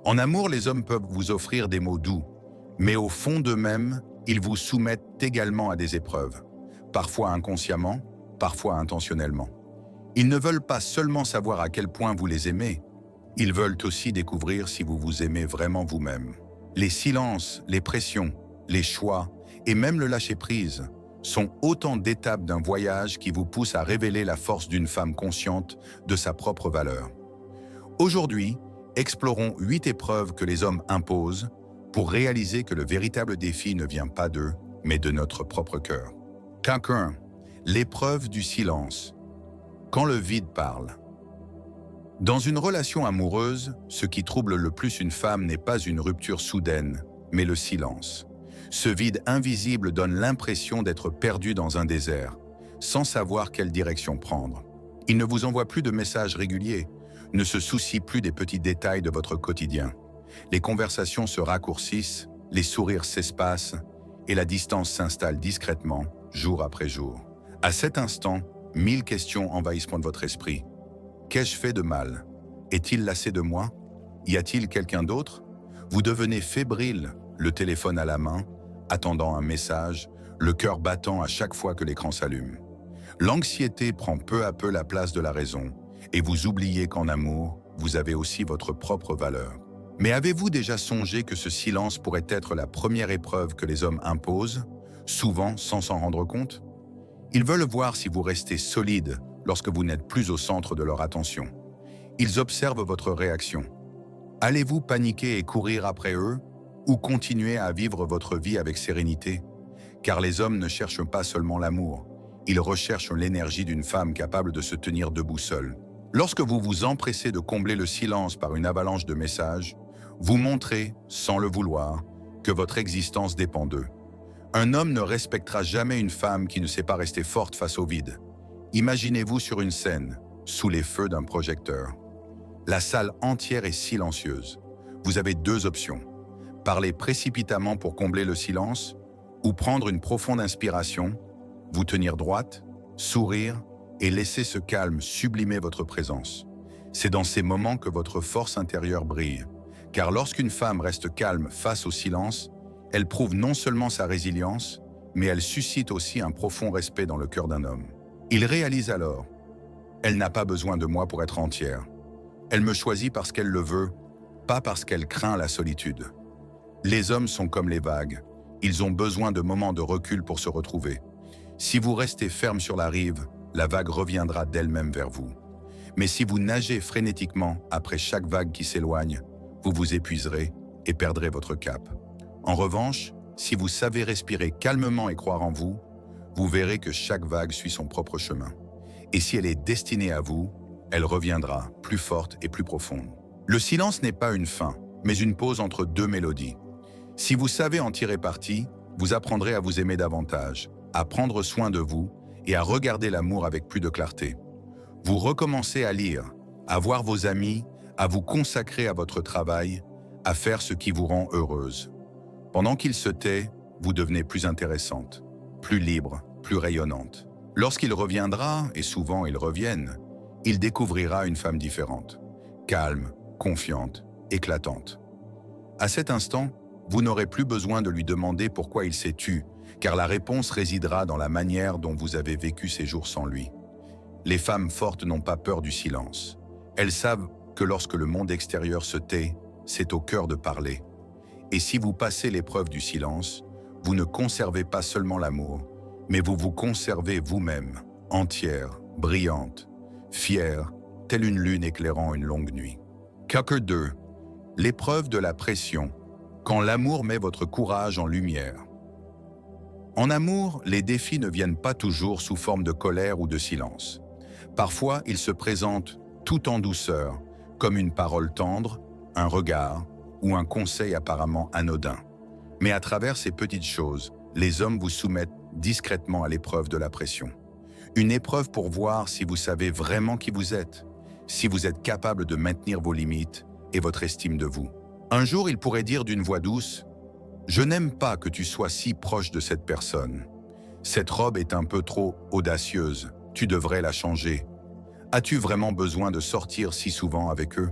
En amour, les hommes peuvent vous offrir des mots doux, mais au fond d'eux-mêmes, ils vous soumettent également à des épreuves, parfois inconsciemment, parfois intentionnellement. Ils ne veulent pas seulement savoir à quel point vous les aimez, ils veulent aussi découvrir si vous vous aimez vraiment vous-même. Les silences, les pressions, les choix et même le lâcher-prise sont autant d'étapes d'un voyage qui vous poussent à révéler la force d'une femme consciente de sa propre valeur. Aujourd'hui, explorons 8 épreuves que les hommes imposent pour réaliser que le véritable défi ne vient pas d'eux, mais de notre propre cœur. Cas 1. L'épreuve du silence. Quand le vide parle. Dans une relation amoureuse, ce qui trouble le plus une femme n'est pas une rupture soudaine, mais le silence. Ce vide invisible donne l'impression d'être perdu dans un désert, sans savoir quelle direction prendre. Il ne vous envoie plus de messages réguliers, ne se soucie plus des petits détails de votre quotidien. Les conversations se raccourcissent, les sourires s'espacent et la distance s'installe discrètement, jour après jour. À cet instant, 1000 questions envahissent votre esprit. Qu'ai-je fait de mal? Est-il lassé de moi? Y a-t-il quelqu'un d'autre? Vous devenez fébrile, le téléphone à la main, attendant un message, le cœur battant à chaque fois que l'écran s'allume. L'anxiété prend peu à peu la place de la raison, et vous oubliez qu'en amour, vous avez aussi votre propre valeur. Mais avez-vous déjà songé que ce silence pourrait être la première épreuve que les hommes imposent, souvent sans s'en rendre compte? Ils veulent voir si vous restez solide lorsque vous n'êtes plus au centre de leur attention. Ils observent votre réaction. Allez-vous paniquer et courir après eux, ou continuer à vivre votre vie avec sérénité? Car les hommes ne cherchent pas seulement l'amour, ils recherchent l'énergie d'une femme capable de se tenir debout seule. Lorsque vous vous empressez de combler le silence par une avalanche de messages, vous montrez, sans le vouloir, que votre existence dépend d'eux. Un homme ne respectera jamais une femme qui ne sait pas rester forte face au vide. Imaginez-vous sur une scène, sous les feux d'un projecteur. La salle entière est silencieuse. Vous avez 2 options. Parler précipitamment pour combler le silence, ou prendre une profonde inspiration, vous tenir droite, sourire et laisser ce calme sublimer votre présence. C'est dans ces moments que votre force intérieure brille, car lorsqu'une femme reste calme face au silence, elle prouve non seulement sa résilience, mais elle suscite aussi un profond respect dans le cœur d'un homme. Il réalise alors, elle n'a pas besoin de moi pour être entière. Elle me choisit parce qu'elle le veut, pas parce qu'elle craint la solitude. Les hommes sont comme les vagues, ils ont besoin de moments de recul pour se retrouver. Si vous restez ferme sur la rive, la vague reviendra d'elle-même vers vous. Mais si vous nagez frénétiquement après chaque vague qui s'éloigne, vous vous épuiserez et perdrez votre cap. En revanche, si vous savez respirer calmement et croire en vous, vous verrez que chaque vague suit son propre chemin. Et si elle est destinée à vous, elle reviendra, plus forte et plus profonde. Le silence n'est pas une fin, mais une pause entre 2 mélodies. Si vous savez en tirer parti, vous apprendrez à vous aimer davantage, à prendre soin de vous et à regarder l'amour avec plus de clarté. Vous recommencez à lire, à voir vos amis, à vous consacrer à votre travail, à faire ce qui vous rend heureuse. Pendant qu'il se tait, vous devenez plus intéressante, plus libre, plus rayonnante. Lorsqu'il reviendra, et souvent ils reviennent, il découvrira une femme différente, calme, confiante, éclatante. À cet instant, vous n'aurez plus besoin de lui demander pourquoi il s'est tu, car la réponse résidera dans la manière dont vous avez vécu ces jours sans lui. Les femmes fortes n'ont pas peur du silence. Elles savent que lorsque le monde extérieur se tait, c'est au cœur de parler. Et si vous passez l'épreuve du silence, vous ne conservez pas seulement l'amour, mais vous vous conservez vous-même, entière, brillante, fière, telle une lune éclairant une longue nuit. Cas 2. L'épreuve de la pression, quand l'amour met votre courage en lumière. En amour, les défis ne viennent pas toujours sous forme de colère ou de silence. Parfois, ils se présentent tout en douceur, comme une parole tendre, un regard ou un conseil apparemment anodin. Mais à travers ces petites choses, les hommes vous soumettent discrètement à l'épreuve de la pression. Une épreuve pour voir si vous savez vraiment qui vous êtes, si vous êtes capable de maintenir vos limites et votre estime de vous. Un jour, il pourrait dire d'une voix douce « Je n'aime pas que tu sois si proche de cette personne. Cette robe est un peu trop audacieuse, tu devrais la changer. As-tu vraiment besoin de sortir si souvent avec eux ?»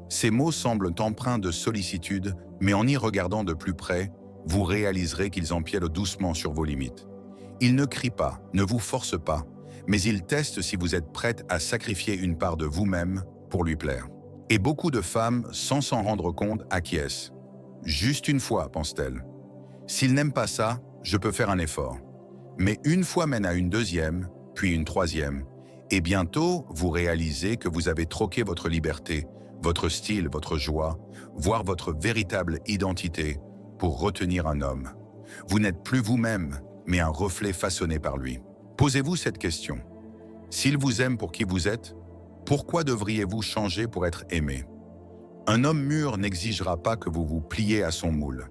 Ces mots semblent empreints de sollicitude, mais en y regardant de plus près, vous réaliserez qu'ils empiètent doucement sur vos limites. Il ne crie pas, ne vous force pas, mais il teste si vous êtes prête à sacrifier une part de vous-même pour lui plaire. Et beaucoup de femmes, sans s'en rendre compte, acquiescent. Juste une fois, pense-t-elle. S'il n'aime pas ça, je peux faire un effort. Mais une fois mène à une deuxième, puis une troisième. Et bientôt, vous réalisez que vous avez troqué votre liberté, votre style, votre joie, voire votre véritable identité pour retenir un homme. Vous n'êtes plus vous-même, mais un reflet façonné par lui. Posez-vous cette question. S'il vous aime pour qui vous êtes, pourquoi devriez-vous changer pour être aimé? Un homme mûr n'exigera pas que vous vous pliez à son moule.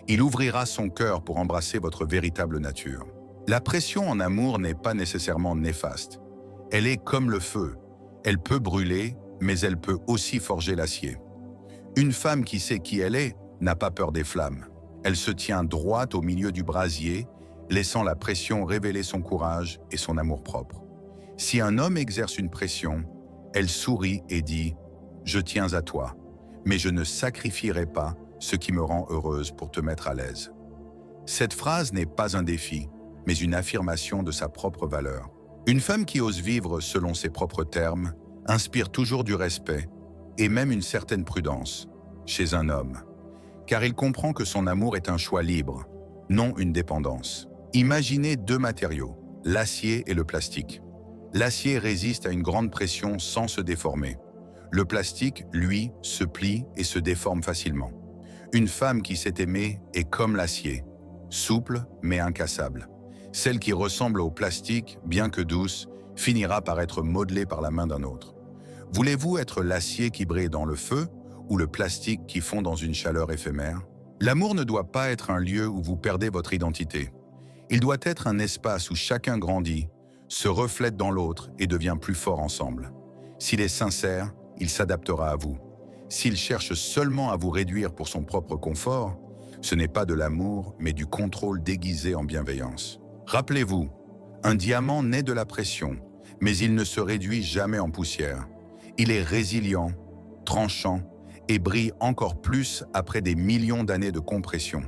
Il ouvrira son cœur pour embrasser votre véritable nature. La pression en amour n'est pas nécessairement néfaste. Elle est comme le feu. Elle peut brûler, mais elle peut aussi forger l'acier. Une femme qui sait qui elle est n'a pas peur des flammes. Elle se tient droite au milieu du brasier, laissant la pression révéler son courage et son amour-propre. Si un homme exerce une pression, elle sourit et dit « Je tiens à toi, mais je ne sacrifierai pas ce qui me rend heureuse pour te mettre à l'aise. » Cette phrase n'est pas un défi, mais une affirmation de sa propre valeur. Une femme qui ose vivre selon ses propres termes inspire toujours du respect et même une certaine prudence chez un homme, car il comprend que son amour est un choix libre, non une dépendance. Imaginez deux matériaux, l'acier et le plastique. L'acier résiste à une grande pression sans se déformer. Le plastique, lui, se plie et se déforme facilement. Une femme qui sait aimer est comme l'acier, souple mais incassable. Celle qui ressemble au plastique, bien que douce, finira par être modelée par la main d'un autre. Voulez-vous être l'acier qui brille dans le feu ou le plastique qui fond dans une chaleur éphémère? L'amour ne doit pas être un lieu où vous perdez votre identité. Il doit être un espace où chacun grandit, se reflète dans l'autre et devient plus fort ensemble. S'il est sincère, il s'adaptera à vous. S'il cherche seulement à vous réduire pour son propre confort, ce n'est pas de l'amour, mais du contrôle déguisé en bienveillance. Rappelez-vous, un diamant naît de la pression, mais il ne se réduit jamais en poussière. Il est résilient, tranchant et brille encore plus après des millions d'années de compression.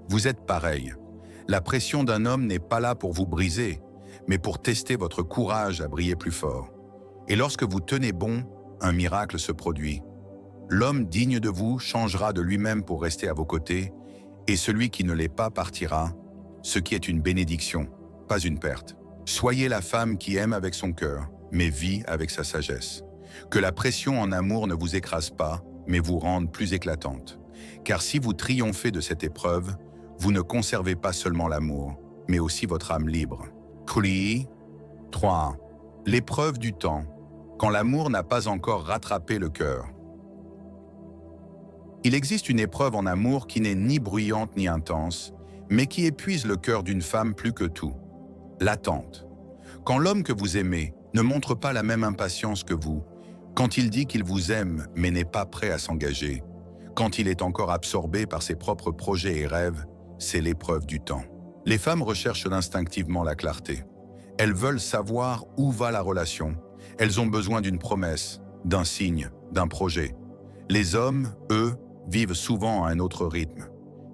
Vous êtes pareil. La pression d'un homme n'est pas là pour vous briser, mais pour tester votre courage à briller plus fort. Et lorsque vous tenez bon, un miracle se produit. L'homme digne de vous changera de lui-même pour rester à vos côtés, et celui qui ne l'est pas partira, ce qui est une bénédiction, pas une perte. Soyez la femme qui aime avec son cœur, mais vit avec sa sagesse. Que la pression en amour ne vous écrase pas, mais vous rende plus éclatante. Car si vous triomphez de cette épreuve, vous ne conservez pas seulement l'amour, mais aussi votre âme libre. Cri 3. L'épreuve du temps, quand l'amour n'a pas encore rattrapé le cœur. Il existe une épreuve en amour qui n'est ni bruyante ni intense, mais qui épuise le cœur d'une femme plus que tout. L'attente. Quand l'homme que vous aimez ne montre pas la même impatience que vous, quand il dit qu'il vous aime mais n'est pas prêt à s'engager, quand il est encore absorbé par ses propres projets et rêves, c'est l'épreuve du temps. Les femmes recherchent instinctivement la clarté. Elles veulent savoir où va la relation. Elles ont besoin d'une promesse, d'un signe, d'un projet. Les hommes, eux, vivent souvent à un autre rythme.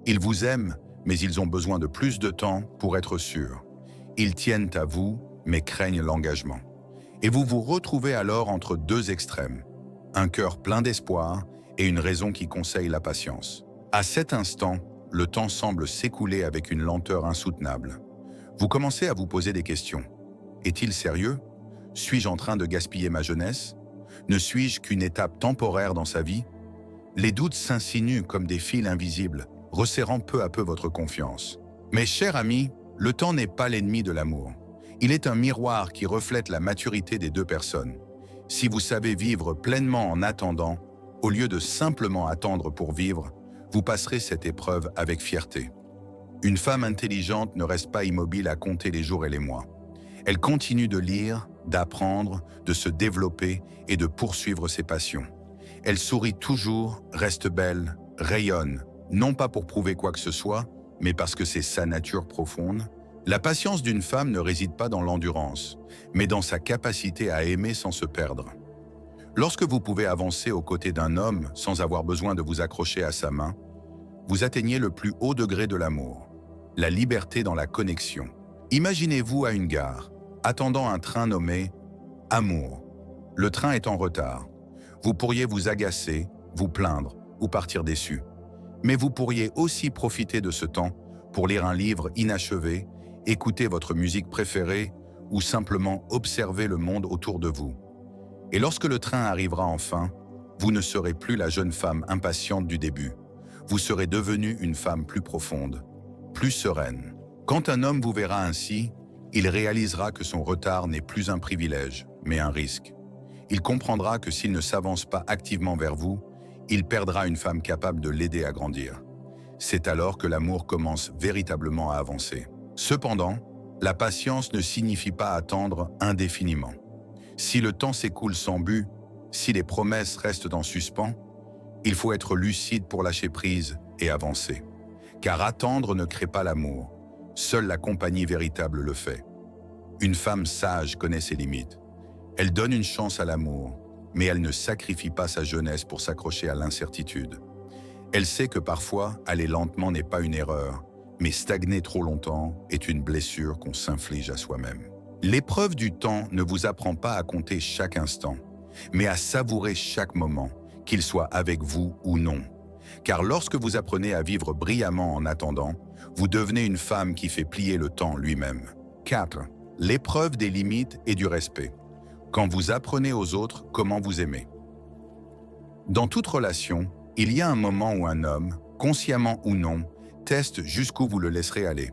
Ils vous aiment, mais ils ont besoin de plus de temps pour être sûrs. Ils tiennent à vous, mais craignent l'engagement. Et vous vous retrouvez alors entre deux extrêmes, un cœur plein d'espoir et une raison qui conseille la patience. À cet instant, le temps semble s'écouler avec une lenteur insoutenable. Vous commencez à vous poser des questions. Est-il sérieux? Suis-je en train de gaspiller ma jeunesse? Ne suis-je qu'une étape temporaire dans sa vie? Les doutes s'insinuent comme des fils invisibles, resserrant peu à peu votre confiance. Mais cher ami, le temps n'est pas l'ennemi de l'amour. Il est un miroir qui reflète la maturité des deux personnes. Si vous savez vivre pleinement en attendant, au lieu de simplement attendre pour vivre, vous passerez cette épreuve avec fierté. Une femme intelligente ne reste pas immobile à compter les jours et les mois. Elle continue de lire, d'apprendre, de se développer et de poursuivre ses passions. Elle sourit toujours, reste belle, rayonne, non pas pour prouver quoi que ce soit, mais parce que c'est sa nature profonde. La patience d'une femme ne réside pas dans l'endurance, mais dans sa capacité à aimer sans se perdre. Lorsque vous pouvez avancer aux côtés d'un homme sans avoir besoin de vous accrocher à sa main, vous atteignez le plus haut degré de l'amour, la liberté dans la connexion. Imaginez-vous à une gare, attendant un train nommé « Amour ». Le train est en retard. Vous pourriez vous agacer, vous plaindre ou partir déçu. Mais vous pourriez aussi profiter de ce temps pour lire un livre inachevé, écouter votre musique préférée ou simplement observer le monde autour de vous. Et lorsque le train arrivera enfin, vous ne serez plus la jeune femme impatiente du début. Vous serez devenue une femme plus profonde, plus sereine. Quand un homme vous verra ainsi, il réalisera que son retard n'est plus un privilège, mais un risque. Il comprendra que s'il ne s'avance pas activement vers vous, il perdra une femme capable de l'aider à grandir. C'est alors que l'amour commence véritablement à avancer. Cependant, la patience ne signifie pas attendre indéfiniment. Si le temps s'écoule sans but, si les promesses restent en suspens, il faut être lucide pour lâcher prise et avancer. Car attendre ne crée pas l'amour. Seule la compagnie véritable le fait. Une femme sage connaît ses limites. Elle donne une chance à l'amour, mais elle ne sacrifie pas sa jeunesse pour s'accrocher à l'incertitude. Elle sait que parfois, aller lentement n'est pas une erreur, mais stagner trop longtemps est une blessure qu'on s'inflige à soi-même. L'épreuve du temps ne vous apprend pas à compter chaque instant, mais à savourer chaque moment, qu'il soit avec vous ou non. Car lorsque vous apprenez à vivre brillamment en attendant, vous devenez une femme qui fait plier le temps lui-même. 4. L'épreuve des limites et du respect. Quand vous apprenez aux autres comment vous aimer. Dans toute relation, il y a un moment où un homme, consciemment ou non, teste jusqu'où vous le laisserez aller.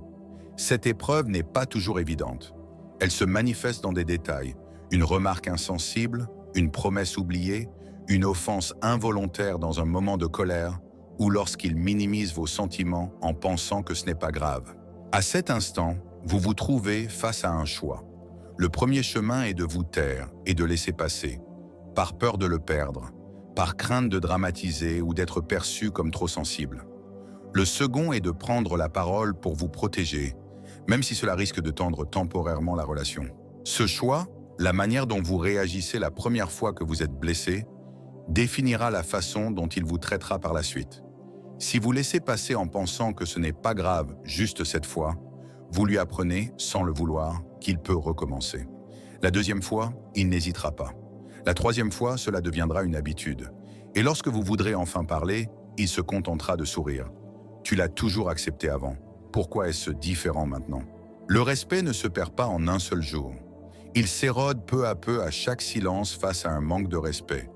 Cette épreuve n'est pas toujours évidente. Elle se manifeste dans des détails, une remarque insensible, une promesse oubliée, une offense involontaire dans un moment de colère, ou lorsqu'il minimise vos sentiments en pensant que ce n'est pas grave. À cet instant, vous vous trouvez face à un choix. Le premier chemin est de vous taire et de laisser passer, par peur de le perdre, par crainte de dramatiser ou d'être perçu comme trop sensible. Le second est de prendre la parole pour vous protéger, même si cela risque de tendre temporairement la relation. Ce choix, la manière dont vous réagissez la première fois que vous êtes blessé, définira la façon dont il vous traitera par la suite. Si vous laissez passer en pensant que ce n'est pas grave juste cette fois, vous lui apprenez, sans le vouloir, qu'il peut recommencer. La deuxième fois, il n'hésitera pas. La troisième fois, cela deviendra une habitude. Et lorsque vous voudrez enfin parler, il se contentera de sourire. Tu l'as toujours accepté avant. Pourquoi est-ce différent maintenant? Le respect ne se perd pas en un seul jour. Il s'érode peu à peu à chaque silence face à un manque de respect.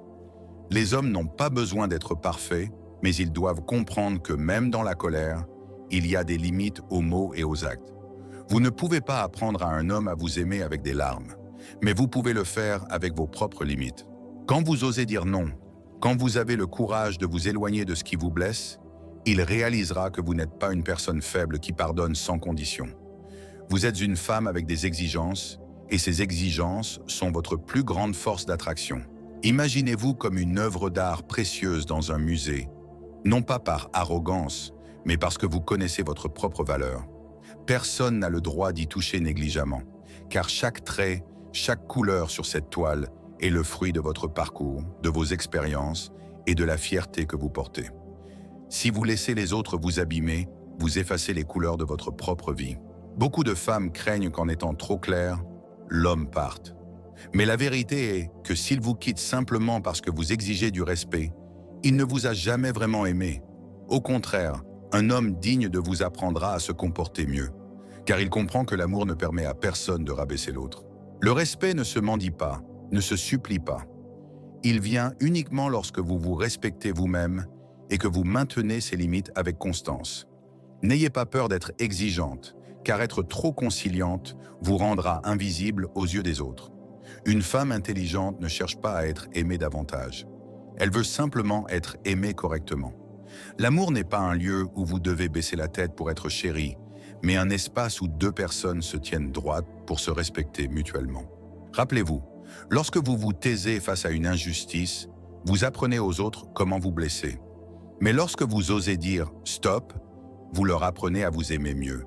Les hommes n'ont pas besoin d'être parfaits, mais ils doivent comprendre que même dans la colère, il y a des limites aux mots et aux actes. Vous ne pouvez pas apprendre à un homme à vous aimer avec des larmes, mais vous pouvez le faire avec vos propres limites. Quand vous osez dire non, quand vous avez le courage de vous éloigner de ce qui vous blesse, il réalisera que vous n'êtes pas une personne faible qui pardonne sans condition. Vous êtes une femme avec des exigences, et ces exigences sont votre plus grande force d'attraction. Imaginez-vous comme une œuvre d'art précieuse dans un musée, non pas par arrogance, mais parce que vous connaissez votre propre valeur. Personne n'a le droit d'y toucher négligemment, car chaque trait, chaque couleur sur cette toile est le fruit de votre parcours, de vos expériences et de la fierté que vous portez. Si vous laissez les autres vous abîmer, vous effacez les couleurs de votre propre vie. Beaucoup de femmes craignent qu'en étant trop claires, l'homme parte. Mais la vérité est que s'il vous quitte simplement parce que vous exigez du respect, il ne vous a jamais vraiment aimé. Au contraire, un homme digne de vous apprendra à se comporter mieux, car il comprend que l'amour ne permet à personne de rabaisser l'autre. Le respect ne se mendie pas, ne se supplie pas. Il vient uniquement lorsque vous vous respectez vous-même et que vous maintenez ces limites avec constance. N'ayez pas peur d'être exigeante, car être trop conciliante vous rendra invisible aux yeux des autres. Une femme intelligente ne cherche pas à être aimée davantage. Elle veut simplement être aimée correctement. L'amour n'est pas un lieu où vous devez baisser la tête pour être chéri, mais un espace où deux personnes se tiennent droites pour se respecter mutuellement. Rappelez-vous, lorsque vous vous taisez face à une injustice, vous apprenez aux autres comment vous blesser. Mais lorsque vous osez dire « stop », vous leur apprenez à vous aimer mieux.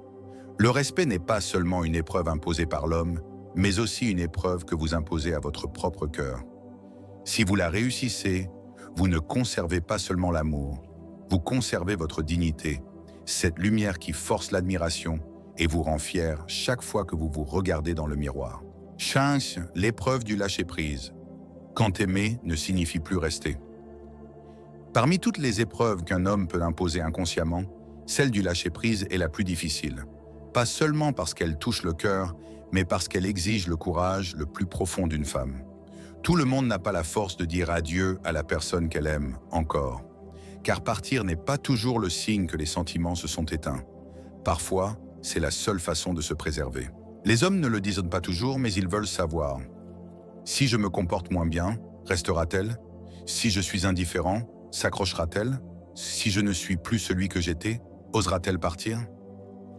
Le respect n'est pas seulement une épreuve imposée par l'homme, mais aussi une épreuve que vous imposez à votre propre cœur. Si vous la réussissez, vous ne conservez pas seulement l'amour, vous conservez votre dignité, cette lumière qui force l'admiration et vous rend fier chaque fois que vous vous regardez dans le miroir. Chance, l'épreuve du lâcher-prise. Quand aimer ne signifie plus rester. Parmi toutes les épreuves qu'un homme peut imposer inconsciemment, celle du lâcher-prise est la plus difficile. Pas seulement parce qu'elle touche le cœur, mais parce qu'elle exige le courage le plus profond d'une femme. Tout le monde n'a pas la force de dire adieu à la personne qu'elle aime, encore. Car partir n'est pas toujours le signe que les sentiments se sont éteints. Parfois, c'est la seule façon de se préserver. Les hommes ne le disent pas toujours, mais ils veulent savoir. Si je me comporte moins bien, restera-t-elle? Si je suis indifférent, s'accrochera-t-elle? Si je ne suis plus celui que j'étais, osera-t-elle partir?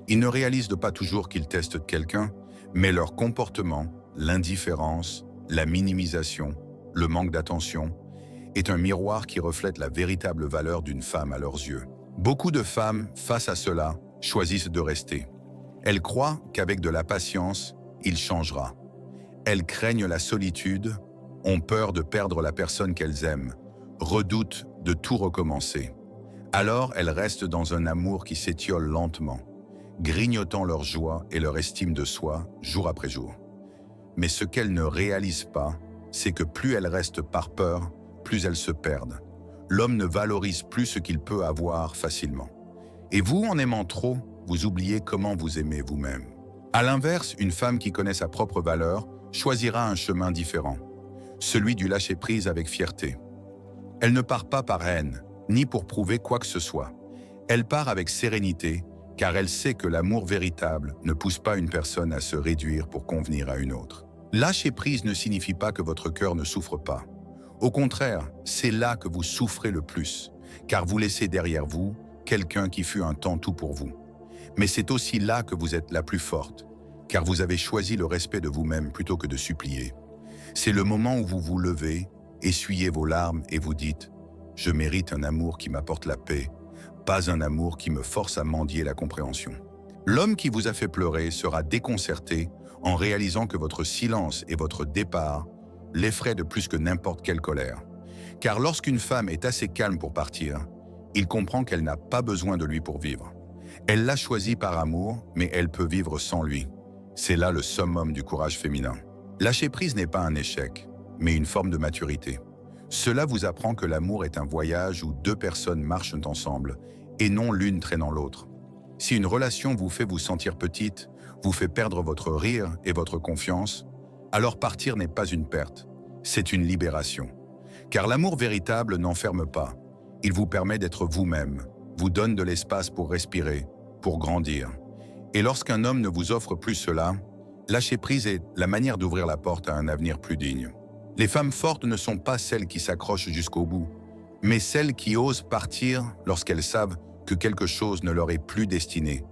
Ils ne réalisent pas toujours qu'ils testent quelqu'un, mais leur comportement, l'indifférence, la minimisation, le manque d'attention, est un miroir qui reflète la véritable valeur d'une femme à leurs yeux. Beaucoup de femmes, face à cela, choisissent de rester. Elles croient qu'avec de la patience, il changera. Elles craignent la solitude, ont peur de perdre la personne qu'elles aiment, redoutent de tout recommencer. Alors elles restent dans un amour qui s'étiole lentement, grignotant leur joie et leur estime de soi jour après jour. Mais ce qu'elles ne réalisent pas, c'est que plus elles restent par peur, plus elles se perdent. L'homme ne valorise plus ce qu'il peut avoir facilement. Et vous, en aimant trop, vous oubliez comment vous aimez vous-même. À l'inverse, une femme qui connaît sa propre valeur choisira un chemin différent, celui du lâcher-prise avec fierté. Elle ne part pas par haine, ni pour prouver quoi que ce soit. Elle part avec sérénité, car elle sait que l'amour véritable ne pousse pas une personne à se réduire pour convenir à une autre. Lâcher-prise ne signifie pas que votre cœur ne souffre pas. Au contraire, c'est là que vous souffrez le plus, car vous laissez derrière vous quelqu'un qui fut un temps tout pour vous. Mais c'est aussi là que vous êtes la plus forte, car vous avez choisi le respect de vous-même plutôt que de supplier. C'est le moment où vous vous levez, essuyez vos larmes et vous dites « Je mérite un amour qui m'apporte la paix, pas un amour qui me force à mendier la compréhension. » L'homme qui vous a fait pleurer sera déconcerté en réalisant que votre silence et votre départ l'effraient de plus que n'importe quelle colère. Car lorsqu'une femme est assez calme pour partir, il comprend qu'elle n'a pas besoin de lui pour vivre. Elle l'a choisi par amour, mais elle peut vivre sans lui. C'est là le summum du courage féminin. Lâcher prise n'est pas un échec, mais une forme de maturité. Cela vous apprend que l'amour est un voyage où deux personnes marchent ensemble, et non l'une traînant l'autre. Si une relation vous fait vous sentir petite, vous fait perdre votre rire et votre confiance, alors partir n'est pas une perte, c'est une libération. Car l'amour véritable n'enferme pas. Il vous permet d'être vous-même, vous donne de l'espace pour respirer, pour grandir. Et lorsqu'un homme ne vous offre plus cela, lâcher prise est la manière d'ouvrir la porte à un avenir plus digne. Les femmes fortes ne sont pas celles qui s'accrochent jusqu'au bout, mais celles qui osent partir lorsqu'elles savent que quelque chose ne leur est plus destiné.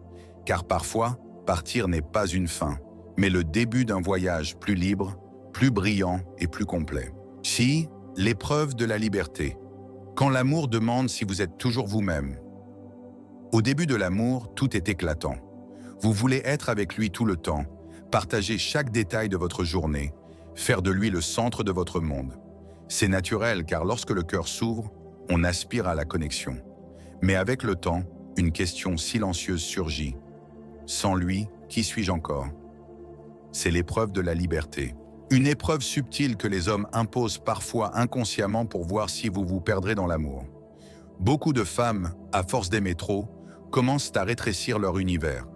Car parfois, partir n'est pas une fin, mais le début d'un voyage plus libre, plus brillant et plus complet. Si, l'épreuve de la liberté. Quand l'amour demande si vous êtes toujours vous-même. Au début de l'amour, tout est éclatant. Vous voulez être avec lui tout le temps, partager chaque détail de votre journée, faire de lui le centre de votre monde. C'est naturel car lorsque le cœur s'ouvre, on aspire à la connexion. Mais avec le temps, une question silencieuse surgit. Sans lui, qui suis-je encore? C'est l'épreuve de la liberté. Une épreuve subtile que les hommes imposent parfois inconsciemment pour voir si vous vous perdrez dans l'amour. Beaucoup de femmes, à force d'aimer trop, commencent à rétrécir leur univers.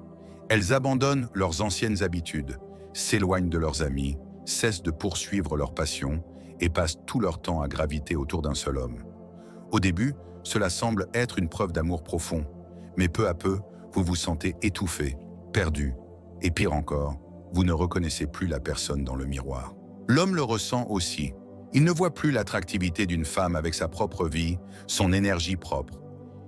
Elles abandonnent leurs anciennes habitudes, s'éloignent de leurs amis, cessent de poursuivre leur passion et passent tout leur temps à graviter autour d'un seul homme. Au début, cela semble être une preuve d'amour profond, mais peu à peu, vous vous sentez étouffé, perdu, et pire encore, vous ne reconnaissez plus la personne dans le miroir. L'homme le ressent aussi. Il ne voit plus l'attractivité d'une femme avec sa propre vie, son énergie propre.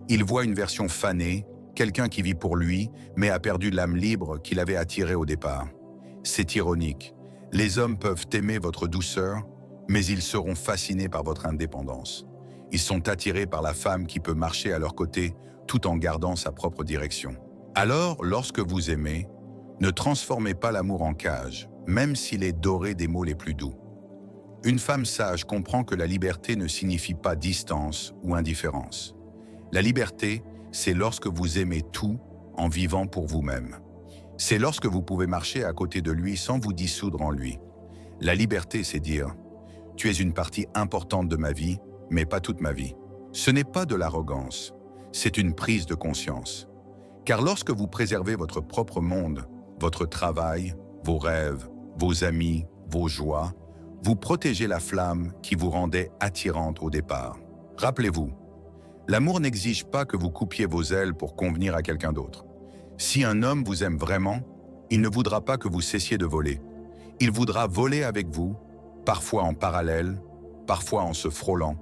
Il voit une version fanée, quelqu'un qui vit pour lui, mais a perdu l'âme libre qu'il avait attirée au départ. C'est ironique. Les hommes peuvent aimer votre douceur, mais ils seront fascinés par votre indépendance. Ils sont attirés par la femme qui peut marcher à leur côté tout en gardant sa propre direction. Alors, lorsque vous aimez, ne transformez pas l'amour en cage, même s'il est doré des mots les plus doux. Une femme sage comprend que la liberté ne signifie pas distance ou indifférence. La liberté, c'est lorsque vous aimez tout en vivant pour vous-même. C'est lorsque vous pouvez marcher à côté de lui sans vous dissoudre en lui. La liberté, c'est dire « Tu es une partie importante de ma vie, mais pas toute ma vie ». Ce n'est pas de l'arrogance, c'est une prise de conscience. Car lorsque vous préservez votre propre monde, votre travail, vos rêves, vos amis, vos joies, vous protégez la flamme qui vous rendait attirante au départ. Rappelez-vous, l'amour n'exige pas que vous coupiez vos ailes pour convenir à quelqu'un d'autre. Si un homme vous aime vraiment, il ne voudra pas que vous cessiez de voler. Il voudra voler avec vous, parfois en parallèle, parfois en se frôlant,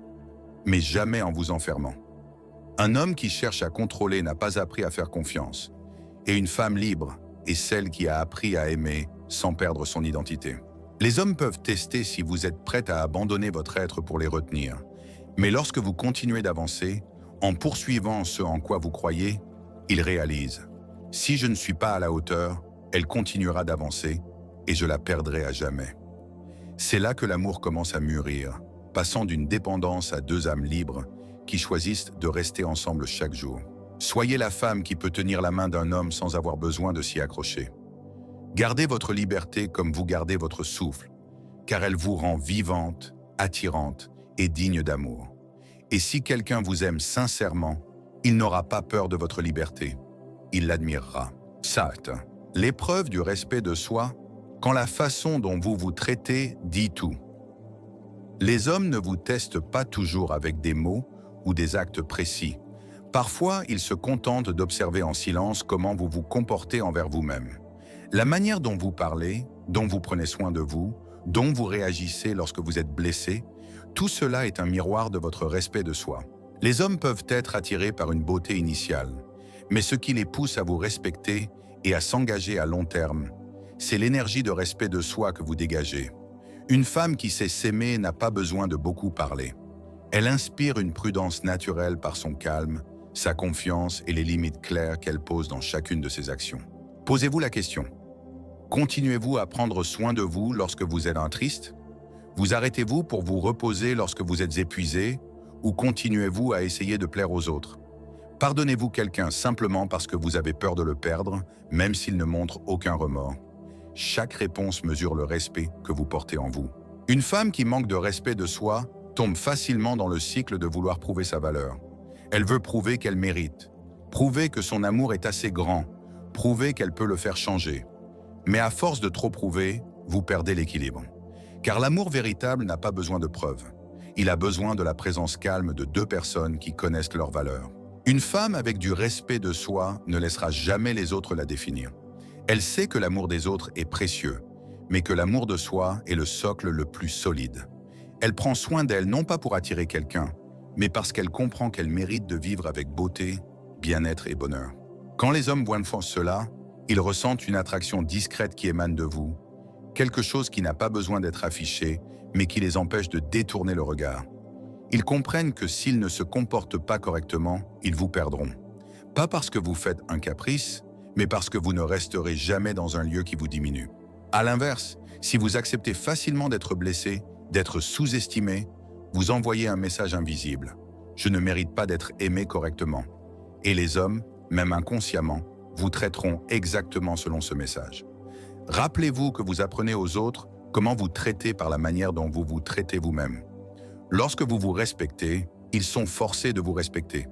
mais jamais en vous enfermant. Un homme qui cherche à contrôler n'a pas appris à faire confiance. Et une femme libre est celle qui a appris à aimer sans perdre son identité. Les hommes peuvent tester si vous êtes prête à abandonner votre être pour les retenir. Mais lorsque vous continuez d'avancer, en poursuivant ce en quoi vous croyez, ils réalisent « Si je ne suis pas à la hauteur, elle continuera d'avancer et je la perdrai à jamais ». C'est là que l'amour commence à mûrir, passant d'une dépendance à deux âmes libres qui choisissent de rester ensemble chaque jour. Soyez la femme qui peut tenir la main d'un homme sans avoir besoin de s'y accrocher. Gardez votre liberté comme vous gardez votre souffle, car elle vous rend vivante, attirante et digne d'amour. Et si quelqu'un vous aime sincèrement, il n'aura pas peur de votre liberté. Il l'admirera. Sartre. L'épreuve du respect de soi, quand la façon dont vous vous traitez dit tout. Les hommes ne vous testent pas toujours avec des mots ou des actes précis. Parfois, ils se contentent d'observer en silence comment vous vous comportez envers vous-même. La manière dont vous parlez, dont vous prenez soin de vous, dont vous réagissez lorsque vous êtes blessé, tout cela est un miroir de votre respect de soi. Les hommes peuvent être attirés par une beauté initiale, mais ce qui les pousse à vous respecter et à s'engager à long terme, c'est l'énergie de respect de soi que vous dégagez. Une femme qui sait s'aimer n'a pas besoin de beaucoup parler. Elle inspire une prudence naturelle par son calme, sa confiance et les limites claires qu'elle pose dans chacune de ses actions. Posez-vous la question. Continuez-vous à prendre soin de vous lorsque vous êtes triste? Vous arrêtez-vous pour vous reposer lorsque vous êtes épuisé? Ou continuez-vous à essayer de plaire aux autres? Pardonnez-vous quelqu'un simplement parce que vous avez peur de le perdre, même s'il ne montre aucun remords? Chaque réponse mesure le respect que vous portez en vous. Une femme qui manque de respect de soi tombe facilement dans le cycle de vouloir prouver sa valeur. Elle veut prouver qu'elle mérite, prouver que son amour est assez grand, prouver qu'elle peut le faire changer. Mais à force de trop prouver, vous perdez l'équilibre. Car l'amour véritable n'a pas besoin de preuves. Il a besoin de la présence calme de deux personnes qui connaissent leur valeur. Une femme avec du respect de soi ne laissera jamais les autres la définir. Elle sait que l'amour des autres est précieux, mais que l'amour de soi est le socle le plus solide. Elle prend soin d'elle non pas pour attirer quelqu'un, mais parce qu'elle comprend qu'elle mérite de vivre avec beauté, bien-être et bonheur. Quand les hommes voient cela, ils ressentent une attraction discrète qui émane de vous, quelque chose qui n'a pas besoin d'être affiché, mais qui les empêche de détourner le regard. Ils comprennent que s'ils ne se comportent pas correctement, ils vous perdront. Pas parce que vous faites un caprice, mais parce que vous ne resterez jamais dans un lieu qui vous diminue. À l'inverse, si vous acceptez facilement d'être blessé, d'être sous-estimé, vous envoyez un message invisible. Je ne mérite pas d'être aimé correctement. Et les hommes, même inconsciemment, vous traiteront exactement selon ce message. Rappelez-vous que vous apprenez aux autres comment vous traitez par la manière dont vous vous traitez vous-même. Lorsque vous vous respectez, ils sont forcés de vous respecter.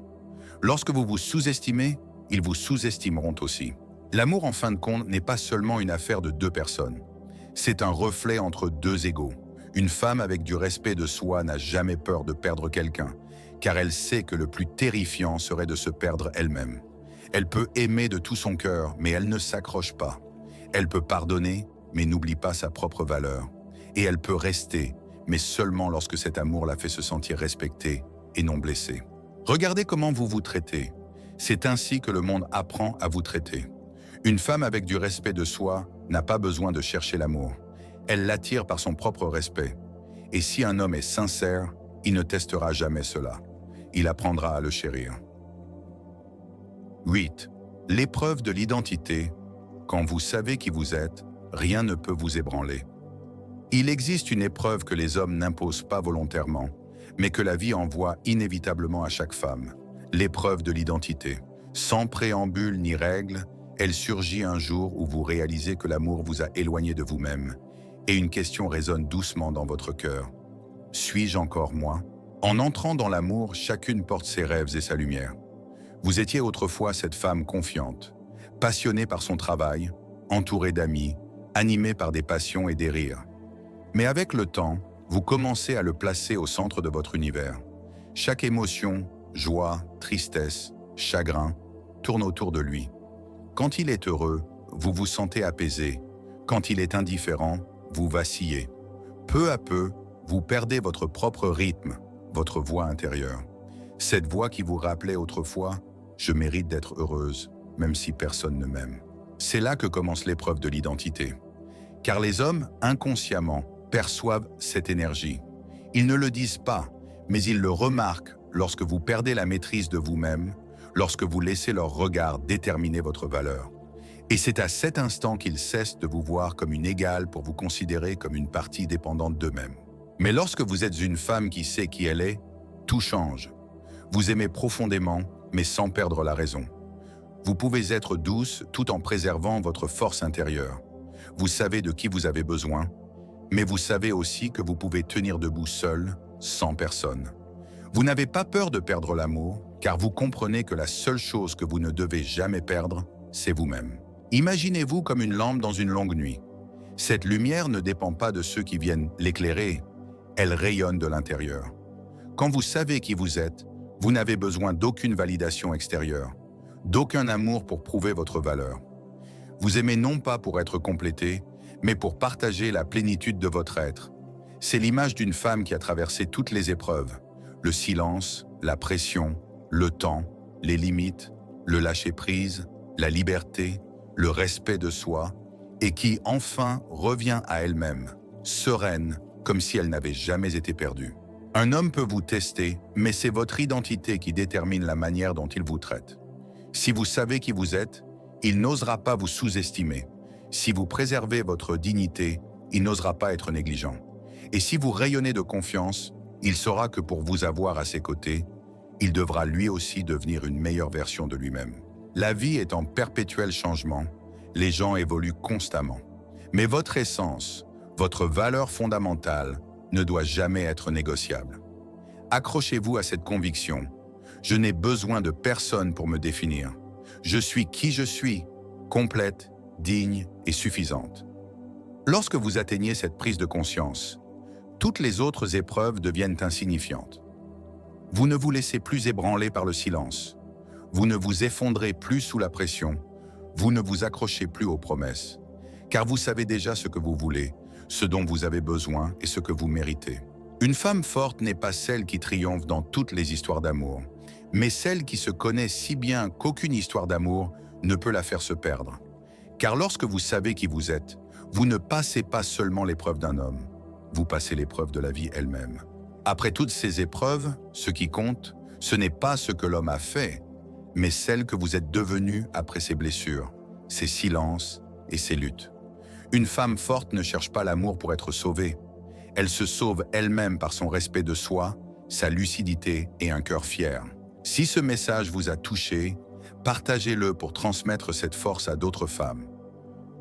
Lorsque vous vous sous-estimez, ils vous sous-estimeront aussi. L'amour, en fin de compte, n'est pas seulement une affaire de deux personnes. C'est un reflet entre deux égaux. Une femme avec du respect de soi n'a jamais peur de perdre quelqu'un, car elle sait que le plus terrifiant serait de se perdre elle-même. Elle peut aimer de tout son cœur, mais elle ne s'accroche pas. Elle peut pardonner, mais n'oublie pas sa propre valeur. Et elle peut rester, mais seulement lorsque cet amour la fait se sentir respectée et non blessée. Regardez comment vous vous traitez. C'est ainsi que le monde apprend à vous traiter. Une femme avec du respect de soi n'a pas besoin de chercher l'amour. Elle l'attire par son propre respect. Et si un homme est sincère, il ne testera jamais cela. Il apprendra à le chérir. 8. L'épreuve de l'identité. Quand vous savez qui vous êtes, rien ne peut vous ébranler. Il existe une épreuve que les hommes n'imposent pas volontairement, mais que la vie envoie inévitablement à chaque femme, l'épreuve de l'identité. Sans préambule ni règle, elle surgit un jour où vous réalisez que l'amour vous a éloigné de vous-même, et une question résonne doucement dans votre cœur. Suis-je encore moi? En entrant dans l'amour, chacune porte ses rêves et sa lumière. Vous étiez autrefois cette femme confiante, passionnée par son travail, entourée d'amis, animée par des passions et des rires. Mais avec le temps, vous commencez à le placer au centre de votre univers. Chaque émotion, joie, tristesse, chagrin, tourne autour de lui. Quand il est heureux, vous vous sentez apaisé. Quand il est indifférent, vous vacillez. Peu à peu, vous perdez votre propre rythme, votre voix intérieure. Cette voix qui vous rappelait autrefois « Je mérite d'être heureuse, même si personne ne m'aime ». C'est là que commence l'épreuve de l'identité. Car les hommes, inconsciemment, perçoivent cette énergie. Ils ne le disent pas, mais ils le remarquent lorsque vous perdez la maîtrise de vous-même, lorsque vous laissez leur regard déterminer votre valeur. Et c'est à cet instant qu'ils cessent de vous voir comme une égale pour vous considérer comme une partie dépendante d'eux-mêmes. Mais lorsque vous êtes une femme qui sait qui elle est, tout change. Vous aimez profondément, mais sans perdre la raison. Vous pouvez être douce tout en préservant votre force intérieure. Vous savez de qui vous avez besoin, mais vous savez aussi que vous pouvez tenir debout seul, sans personne. Vous n'avez pas peur de perdre l'amour, car vous comprenez que la seule chose que vous ne devez jamais perdre, c'est vous-même. Imaginez-vous comme une lampe dans une longue nuit. Cette lumière ne dépend pas de ceux qui viennent l'éclairer, elle rayonne de l'intérieur. Quand vous savez qui vous êtes, vous n'avez besoin d'aucune validation extérieure, d'aucun amour pour prouver votre valeur. Vous aimez non pas pour être complété, mais pour partager la plénitude de votre être. C'est l'image d'une femme qui a traversé toutes les épreuves, le silence, la pression, le temps, les limites, le lâcher-prise, la liberté, le respect de soi, et qui enfin revient à elle-même, sereine, comme si elle n'avait jamais été perdue. Un homme peut vous tester, mais c'est votre identité qui détermine la manière dont il vous traite. Si vous savez qui vous êtes, il n'osera pas vous sous-estimer. Si vous préservez votre dignité, il n'osera pas être négligent. Et si vous rayonnez de confiance, il saura que pour vous avoir à ses côtés, il devra lui aussi devenir une meilleure version de lui-même. La vie est en perpétuel changement, les gens évoluent constamment. Mais votre essence, votre valeur fondamentale, ne doit jamais être négociable. Accrochez-vous à cette conviction. Je n'ai besoin de personne pour me définir. Je suis qui je suis, complète, digne et suffisante. Lorsque vous atteignez cette prise de conscience, toutes les autres épreuves deviennent insignifiantes. Vous ne vous laissez plus ébranler par le silence. Vous ne vous effondrez plus sous la pression. Vous ne vous accrochez plus aux promesses. Car vous savez déjà ce que vous voulez, ce dont vous avez besoin et ce que vous méritez. Une femme forte n'est pas celle qui triomphe dans toutes les histoires d'amour, mais celle qui se connaît si bien qu'aucune histoire d'amour ne peut la faire se perdre. Car lorsque vous savez qui vous êtes, vous ne passez pas seulement l'épreuve d'un homme, vous passez l'épreuve de la vie elle-même. Après toutes ces épreuves, ce qui compte, ce n'est pas ce que l'homme a fait, mais celle que vous êtes devenu après ses blessures, ses silences et ses luttes. Une femme forte ne cherche pas l'amour pour être sauvée. Elle se sauve elle-même par son respect de soi, sa lucidité et un cœur fier. Si ce message vous a touché, partagez-le pour transmettre cette force à d'autres femmes.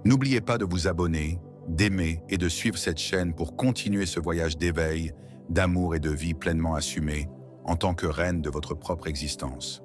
N'oubliez pas de vous abonner, d'aimer et de suivre cette chaîne pour continuer ce voyage d'éveil, d'amour et de vie pleinement assumé en tant que reine de votre propre existence.